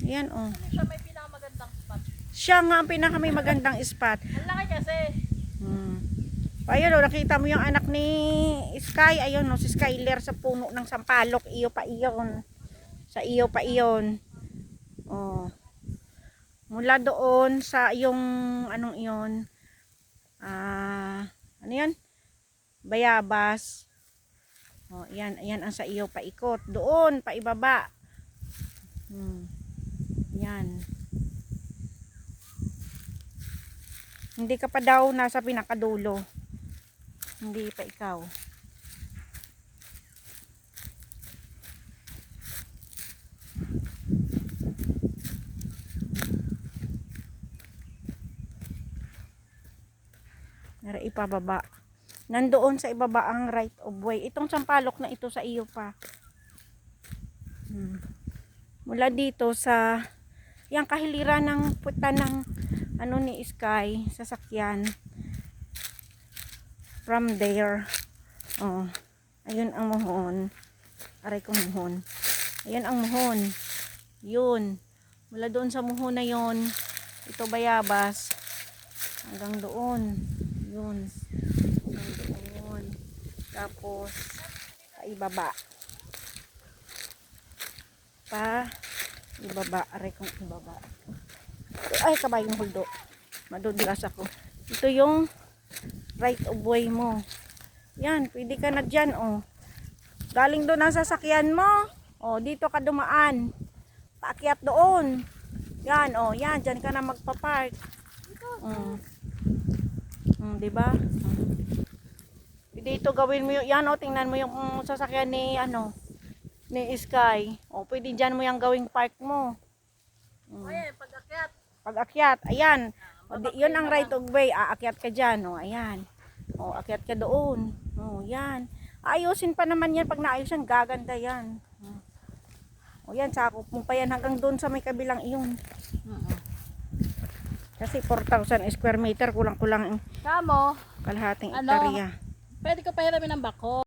Yan oh. Siya may pinakamagandang spot. Siya nga ang may magandang spot. Ang laki kasi. Ayun o, nakita mo yung anak ni Sky. Ayun o, si Skyler sa puno ng sampalok. Iyo pa iyon. Sa iyo pa iyon. Oh. Mula doon sa yung anong iyon. Ano yan? Bayabas. Oh, yan, ayan ang sa iyo paikot. Doon, paibaba. Yan. Hindi ka pa daw nasa pinakadulo. Hindi pa ikaw. Nara ipababa. Nandoon sa ibaba ang right of way. Itong sampalok na ito sa iyo pa. Mula dito sa yang kahiliran ng puta ng ano ni Sky, sasakyan. From there. Oh. Ayun ang muhon. Aray ko muhon. Ayun ang muhon. Yun. Mula doon sa muhon na yun. Ito bayabas. Hanggang doon. Yun. Hanggang doon. Tapos paibaba. Ibaba. Aray kong ibaba. Ay, kabayong huldo. Madudulas ako. Ito yung right of way mo. Yan, pwede ka na dyan, oh. Galing doon ang sasakyan mo. Oh, dito ka dumaan. Paakyat doon. Yan, oh, yan, dyan ka na magpa-park. Diba? Dito gawin mo yung, yan, oh, tingnan mo yung sasakyan ni, ano, ni Sky. Oh, pwede dyan mo yung gawing park mo. Ayan, pag-akyat. Pag-akyat, ayan. O, yun ang right of way. Aakyat ka dyan. O, ayan. O, akyat ka doon. O, yan. Ayusin pa naman yan. Pag naayusin, gaganda yan. O, yan. Sakop mo pa yan hanggang doon sa may kabilang iyon. Kasi 4,000 square meter. Kulang-kulang Kamo, kalahating ano? hektarya. Pwede ko pahiramin ng bako.